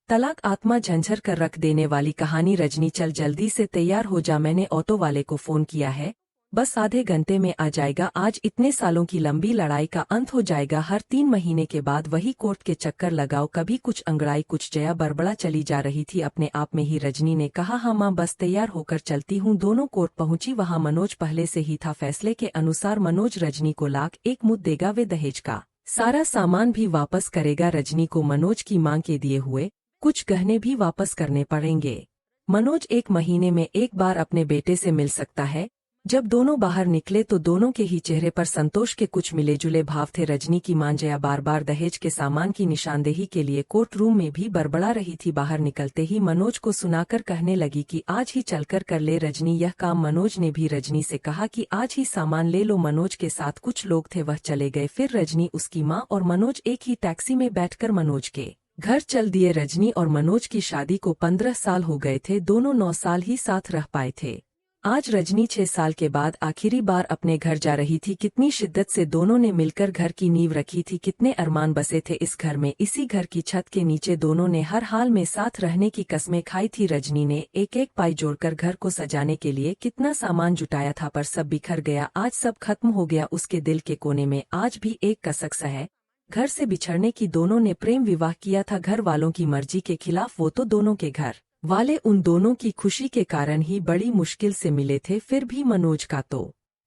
तलाक आत्मा झंझर कर रख देने वाली कहानी। रजनी चल जल्दी से तैयार हो जा, मैंने ऑटो वाले को फोन किया है, बस आधे घंटे में आ जाएगा। आज इतने सालों की लंबी लड़ाई का अंत हो जाएगा। हर 3 महीने के बाद वही कोर्ट के चक्कर लगाओ, कभी कुछ अंगड़ाई कुछ जया। बड़बड़ा चली जा रही थी अपने आप में ही। रजनी ने कहा, हाँ माँ, बस तैयार होकर चलती हूँ। दोनों कोर्ट पहुंची। वहाँ मनोज पहले से ही था। फैसले के अनुसार मनोज रजनी को लाख 1 मुद्द देगा। वे दहेज का सारा सामान भी वापस करेगा। रजनी को मनोज की मांग के दिए हुए कुछ गहने भी वापस करने पड़ेंगे। मनोज 1 महीने में एक बार अपने बेटे से मिल सकता है। जब दोनों बाहर निकले तो दोनों के ही चेहरे पर संतोष के कुछ मिले जुले भाव थे। रजनी की मां जया बार बार दहेज के सामान की निशानदेही के लिए कोर्ट रूम में भी बड़बड़ा रही थी। बाहर निकलते ही मनोज को सुनाकर कहने लगी कि आज ही चलकर कर ले रजनी यह काम। मनोज ने भी रजनी से कहा कि आज ही सामान ले लो। मनोज के साथ कुछ लोग थे, वह चले गए। फिर रजनी, उसकी माँ और मनोज एक ही टैक्सी में बैठकर मनोज के घर चल दिए। रजनी और मनोज की शादी को 15 साल हो गए थे। दोनों 9 साल ही साथ रह पाए थे। आज रजनी 6 साल के बाद आखिरी बार अपने घर जा रही थी। कितनी शिद्दत से दोनों ने मिलकर घर की नींव रखी थी, कितने अरमान बसे थे इस घर में। इसी घर की छत के नीचे दोनों ने हर हाल में साथ रहने की कसमें खाई थी। रजनी ने एक एक पाई जोड़कर घर को सजाने के लिए कितना सामान जुटाया था, पर सब बिखर गया। आज सब खत्म हो गया। उसके दिल के कोने में आज भी एक कसक है। घर से बिछड़ने की। दोनों ने प्रेम विवाह किया था घर वालों की मर्जी के खिलाफ। वो तो दोनों के घर वाले उन दोनों की खुशी के कारण ही बड़ी मुश्किल से मिले थे। फिर भी मनोज का तो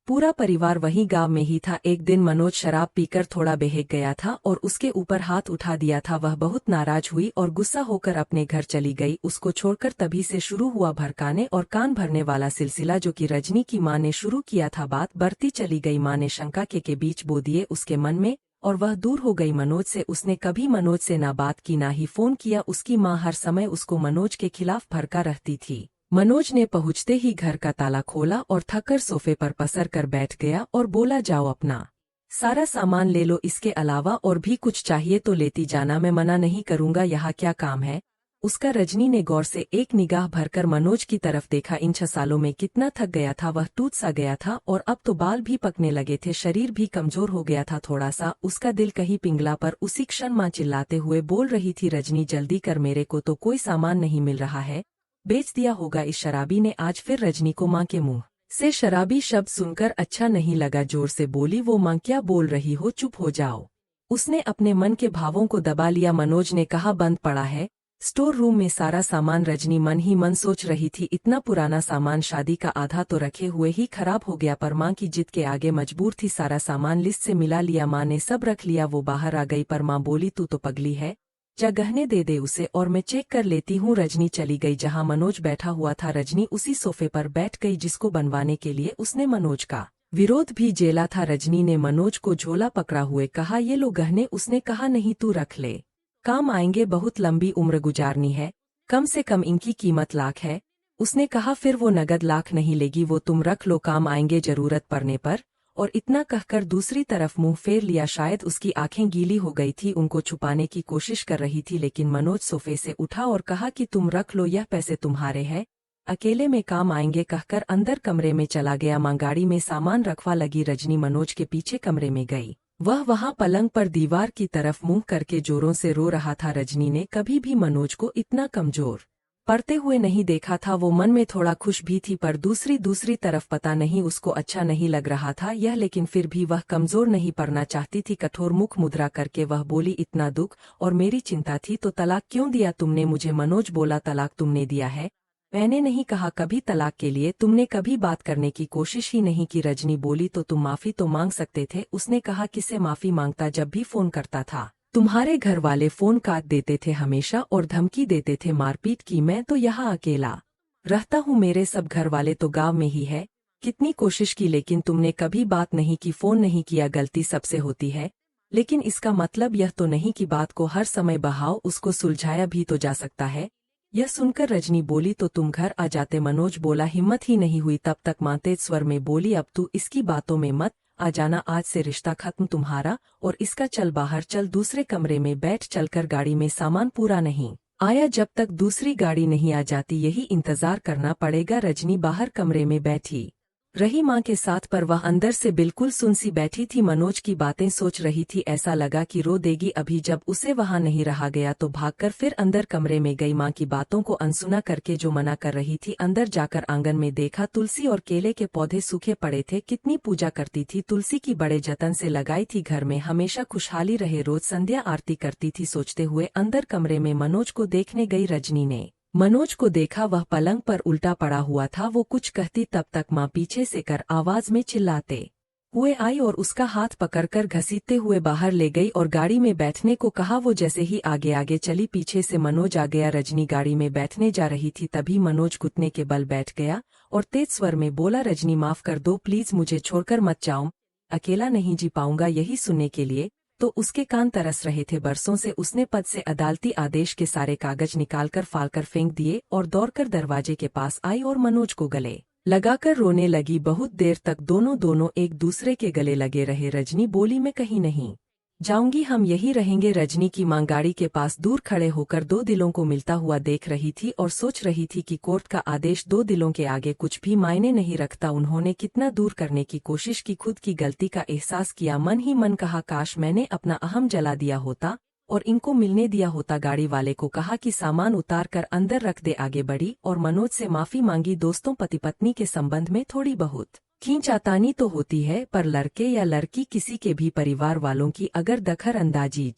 पूरा परिवार वहीं गांव में ही था। एक दिन मनोज शराब पीकर थोड़ा बहक गया था और उसके ऊपर हाथ उठा दिया था। वह बहुत नाराज हुई और गुस्सा होकर अपने घर चली गई। उसको छोड़कर तभी से शुरू हुआ भड़काने और कान भरने वाला सिलसिला, जो कि रजनी की मां ने शुरू किया था। बात बढ़ती चली गई। मां ने शंका के बीच बो दिए उसके मन में और वह दूर हो गई मनोज से। उसने कभी मनोज से ना बात की, ना ही फोन किया। उसकी मां हर समय उसको मनोज के खिलाफ भड़का रहती थी। मनोज ने पहुंचते ही घर का ताला खोला और थककर सोफे पर पसर कर बैठ गया और बोला, जाओ अपना सारा सामान ले लो, इसके अलावा और भी कुछ चाहिए तो लेती जाना, मैं मना नहीं करूंगा। यहाँ क्या काम है उसका। रजनी ने गौर से एक निगाह भरकर मनोज की तरफ देखा। इन 6 सालों में कितना थक गया था वह, टूट सा गया था और अब तो बाल भी पकने लगे थे। शरीर भी कमजोर हो गया था थोड़ा सा। उसका दिल कहीं पिंगला। पर उसी क्षण मां चिल्लाते हुए बोल रही थी, रजनी जल्दी कर, मेरे को तो कोई सामान नहीं मिल रहा है, बेच दिया होगा इस शराबी ने आज। फिर रजनी को मां के मुंह से शराबी शब्द सुनकर अच्छा नहीं लगा। जोर से बोली, वो मां क्या बोल रही हो, चुप हो जाओ। उसने अपने मन के भावों को दबा लिया। मनोज ने कहा, बंद पड़ा है स्टोर रूम में सारा सामान। रजनी मन ही मन सोच रही थी, इतना पुराना सामान, शादी का आधा तो रखे हुए ही खराब हो गया। पर मां की जिद के आगे मजबूर थी। सारा सामान लिस्ट से मिला लिया। मां ने सब रख लिया। वो बाहर आ गई पर मां बोली, तू तो पगली है, जा गहने दे दे उसे और मैं चेक कर लेती हूँ। रजनी चली गई जहाँ मनोज बैठा हुआ था। रजनी उसी सोफे पर बैठ गई जिसको बनवाने के लिए उसने मनोज का विरोध भी झेला था। रजनी ने मनोज को झोला पकड़ा हुए कहा, ये लो गहने। उसने कहा, नहीं तू रख ले, काम आएंगे, बहुत लंबी उम्र गुजारनी है, कम से कम इनकी कीमत लाख है। उसने कहा, फिर वो नगद लाख नहीं लेगी, वो तुम रख लो, काम आएंगे जरूरत पड़ने पर। और इतना कहकर दूसरी तरफ मुंह फेर लिया। शायद उसकी आंखें गीली हो गई थी, उनको छुपाने की कोशिश कर रही थी। लेकिन मनोज सोफे से उठा और कहा कि तुम रख लो, यह पैसे तुम्हारे हैं, अकेले में काम आएंगे। कहकर अंदर कमरे में चला गया। मां गाड़ी में सामान रखवा लगी। रजनी मनोज के पीछे कमरे में गई। वह वहां पलंग पर दीवार की तरफ मुंह करके जोरों से रो रहा था। रजनी ने कभी भी मनोज को इतना कमजोर पड़ते हुए नहीं देखा था। वो मन में थोड़ा खुश भी थी, पर दूसरी तरफ पता नहीं उसको अच्छा नहीं लग रहा था यह। लेकिन फिर भी वह कमजोर नहीं पड़ना चाहती थी। कठोर मुख मुद्रा करके वह बोली, इतना दुख और मेरी चिंता थी तो तलाक क्यों दिया तुमने मुझे। मनोज बोला, तलाक तुमने दिया है, मैंने नहीं कहा कभी तलाक के लिए। तुमने कभी बात करने की कोशिश ही नहीं की। रजनी बोली, तो तुम माफी तो मांग सकते थे। उसने कहा, किससे माफी मांगता, जब भी फोन करता था तुम्हारे घर वाले फोन काट देते थे हमेशा और धमकी देते थे मारपीट की। मैं तो यहाँ अकेला रहता हूँ, मेरे सब घर वाले तो गांव में ही है। कितनी कोशिश की लेकिन तुमने कभी बात नहीं की, फोन नहीं किया। गलती सबसे होती है, लेकिन इसका मतलब यह तो नहीं कि बात को हर समय बहाओ, उसको सुलझाया भी तो जा सकता है। यह सुनकर रजनी बोली, तो तुम घर आ जाते। मनोज बोला, हिम्मत ही नहीं हुई। तब तक मां तेज स्वर में बोली, अब तू इसकी बातों में मत आ जाना, आज से रिश्ता खत्म तुम्हारा और इसका। चल बाहर चल, दूसरे कमरे में बैठ। चलकर गाड़ी में सामान पूरा नहीं आया जब तक दूसरी गाड़ी नहीं आ जाती, यही इंतजार करना पड़ेगा। रजनी बाहर कमरे में बैठी रही माँ के साथ, पर वह अंदर से बिल्कुल सुन सी बैठी थी। मनोज की बातें सोच रही थी। ऐसा लगा कि रो देगी अभी। जब उसे वहां नहीं रहा गया तो भागकर फिर अंदर कमरे में गई। माँ की बातों को अनसुना करके जो मना कर रही थी, अंदर जाकर आंगन में देखा तुलसी और केले के पौधे सूखे पड़े थे। कितनी पूजा करती थी तुलसी की, बड़े जतन से लगाई थी। घर में हमेशा खुशहाली रहे, रोज संध्या आरती करती थी। सोचते हुए अंदर कमरे में मनोज को देखने गई। रजनी ने मनोज को देखा, वह पलंग पर उल्टा पड़ा हुआ था। वो कुछ कहती तब तक माँ पीछे से कर आवाज में चिल्लाते हुए आई और उसका हाथ पकड़कर घसीटते हुए बाहर ले गई और गाड़ी में बैठने को कहा। वो जैसे ही आगे आगे चली, पीछे से मनोज आ गया। रजनी गाड़ी में बैठने जा रही थी, तभी मनोज घुटने के बल बैठ गया और तेज स्वर में बोला, रजनी माफ कर दो प्लीज, मुझे छोड़कर मत जाओ, अकेला नहीं जी पाऊंगा। यही सुनने के लिए तो उसके कान तरस रहे थे। बरसों से उसने पद से अदालती आदेश के सारे कागज निकालकर फाड़कर फेंक दिए और दौड़कर दरवाजे के पास आई और मनोज को गले लगाकर रोने लगी। बहुत देर तक दोनों एक दूसरे के गले लगे रहे। रजनी बोली, मैं कहीं नहीं जाऊंगी, हम यही रहेंगे। रजनी की मां गाड़ी के पास दूर खड़े होकर दो दिलों को मिलता हुआ देख रही थी और सोच रही थी कि कोर्ट का आदेश दो दिलों के आगे कुछ भी मायने नहीं रखता। उन्होंने कितना दूर करने की कोशिश की, खुद की गलती का एहसास किया। मन ही मन कहा, काश मैंने अपना अहम जला दिया होता और इनको मिलने दिया होता। गाड़ी वाले को कहा कि सामान उतार कर अंदर रख दे। आगे बढ़ी और मनोज से माफी मांगी। दोस्तों, पति पत्नी के संबंध में थोड़ी बहुत खींचातानी तो होती है, पर लड़के या लड़की किसी के भी परिवार वालों की अगर दखल अंदाजी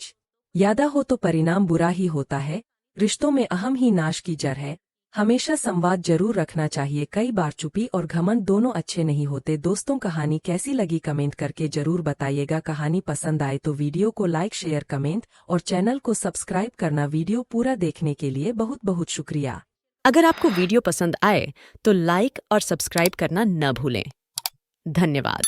ज्यादा हो तो परिणाम बुरा ही होता है। रिश्तों में अहम ही नाश की जड़ है। हमेशा संवाद जरूर रखना चाहिए। कई बार चुप्पी और घमंड दोनों अच्छे नहीं होते। दोस्तों, कहानी कैसी लगी कमेंट करके जरूर बताइएगा। कहानी पसंद आए तो वीडियो को लाइक शेयर कमेंट और चैनल को सब्सक्राइब करना। वीडियो पूरा देखने के लिए बहुत बहुत शुक्रिया। अगर आपको वीडियो पसंद आए तो लाइक और सब्सक्राइब करना न भूलें। धन्यवाद।